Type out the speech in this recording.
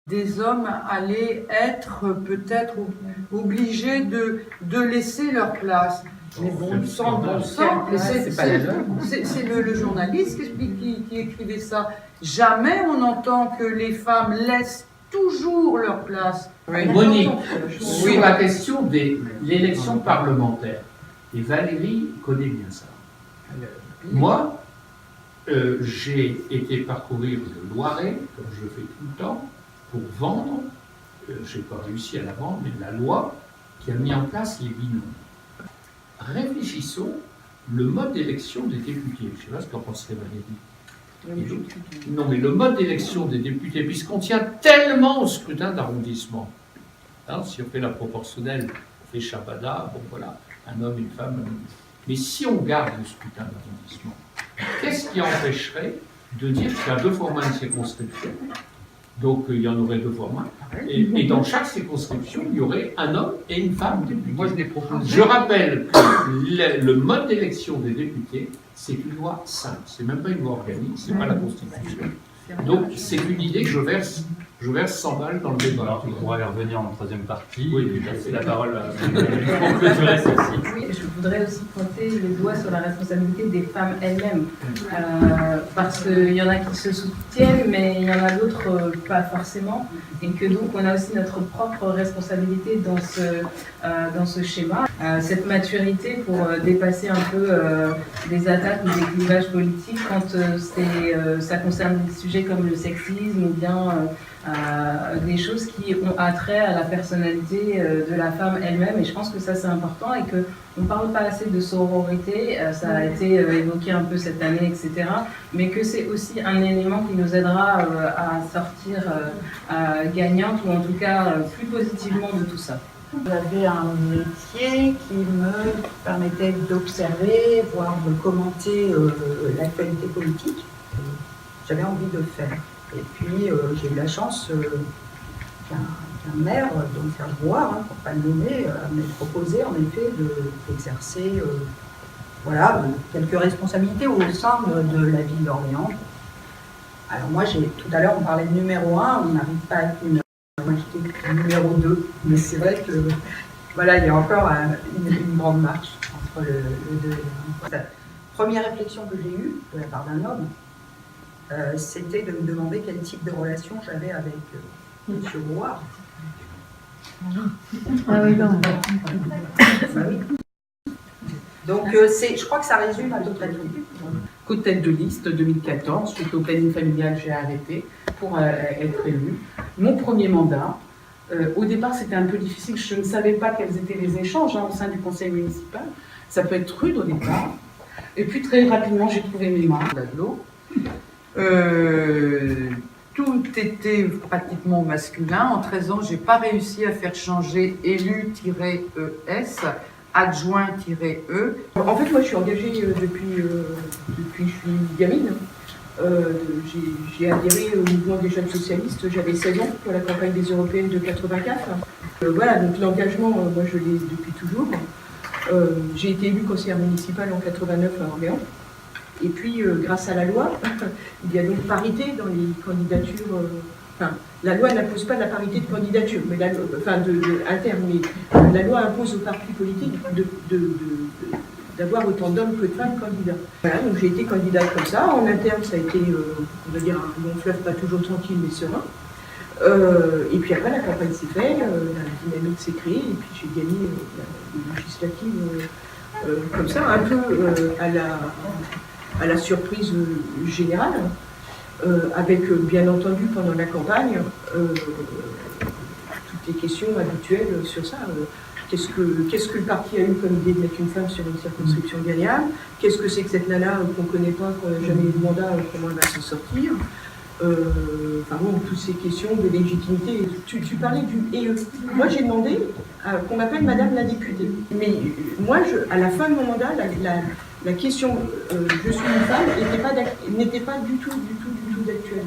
des hommes allaient être peut-être obligés de laisser leur place. Mais bon sang, c'est le journaliste qui écrivait ça. Jamais on entend que les femmes laissent toujours leur place. Oui. Monique, sur la question de l'élection parlementaire, et Valérie connaît bien ça. Moi, j'ai été parcourir le Loiret, comme je fais tout le temps, pour vendre, je n'ai pas réussi à la vendre, mais la loi qui a mis en place les binômes. Réfléchissons le mode d'élection des députés. Je ne sais pas ce qu'en penserait Valérie. Non, mais le mode d'élection des députés, puisqu'on tient tellement au scrutin d'arrondissement. Hein, si on fait la proportionnelle, on fait Chabada, bon voilà, un homme, une femme. Mais si on garde le scrutin d'arrondissement, qu'est-ce qui empêcherait de dire qu'il y a 2 fois moins de circonscriptions? Donc il y en aurait 2 fois moins. Et dans chaque circonscription, il y aurait un homme et une femme député. Moi, je l'ai proposé. Je rappelle que le mode d'élection des députés, c'est une loi simple. C'est même pas une loi organique, c'est pas la Constitution. Donc c'est une idée que je verse 100 balles dans le débat. Alors tu pourras y revenir en 3e partie. Oui, c'est la parole pour clôturer celle-ci. Oui, je voudrais aussi pointer le doigt sur la responsabilité des femmes elles-mêmes. Parce qu'il y en a qui se soutiennent, mais il y en a d'autres pas forcément. Et que donc on a aussi notre propre responsabilité dans ce schéma. Cette maturité pour dépasser un peu des attaques ou des clivages politiques quand ça concerne des sujets comme le sexisme ou bien des choses qui ont attrait à la personnalité de la femme elle-même. Et je pense que ça c'est important et qu'on ne parle pas assez de sororité, ça a été évoqué un peu cette année, etc. Mais que c'est aussi un élément qui nous aidera à sortir gagnante ou en tout cas plus positivement de tout ça. J'avais un métier qui me permettait d'observer, voire de commenter l'actualité politique. J'avais envie de le faire. Et puis j'ai eu la chance qu'un maire, donc Serge Brouard, pour ne pas le nommer, m'ait proposé en effet d'exercer quelques responsabilités au sein de la ville d'Orléans. Alors moi, tout à l'heure on parlait de numéro 1, on n'arrive pas à être numéro 1, moi j'étais numéro 2, mais c'est vrai que voilà, il y a encore une grande marche entre le 2 et le 1. La première réflexion que j'ai eue de la part d'un homme, c'était de me demander quel type de relation j'avais avec M. Brouard. Ah oui, non. Bah oui. Donc je crois que ça résume à peu près tout. Co-tête de liste 2014, suite au planning familial, j'ai arrêté pour être élue. Mon premier mandat, au départ c'était un peu difficile, je ne savais pas quels étaient les échanges au sein du conseil municipal. Ça peut être rude au départ. Et puis très rapidement j'ai trouvé mes marques d'Aglo. Tout était pratiquement masculin. En 13 ans, j'ai pas réussi à faire changer élu-ES, adjoint-E. En fait, moi, je suis engagée depuis que je suis gamine. J'ai adhéré au mouvement des jeunes socialistes, j'avais 16 ans pour la campagne des européennes de 84. Voilà, donc l'engagement, moi, je l'ai depuis toujours. J'ai été élue conseillère municipale en 89 à Orléans. Et puis, grâce à la loi, il y a donc parité dans les candidatures. La loi n'impose pas la parité de candidature, mais interne, mais la loi impose aux partis politiques d'avoir autant d'hommes que de femmes candidats. Voilà, donc j'ai été candidate comme ça. En interne, ça a été, on va dire, un long fleuve pas toujours tranquille, mais serein. Et puis après, la campagne s'est faite, la dynamique s'est créée, et puis j'ai gagné la législative comme ça, un peu à la surprise générale, avec bien entendu pendant la campagne toutes les questions habituelles sur ça. Qu'est-ce que le parti a eu comme idée de mettre une femme sur une circonscription gagnable? Qu'est-ce que c'est que cette nana qu'on ne connaît pas, qu'on n'a jamais eu de mandat, comment elle va s'en sortir? Toutes ces questions de légitimité. Tu parlais du « et eux ». Moi, j'ai demandé qu'on m'appelle Madame la députée. Mais moi, à la fin de mon mandat, la question « je suis une femme » n'était pas du tout d'actualité.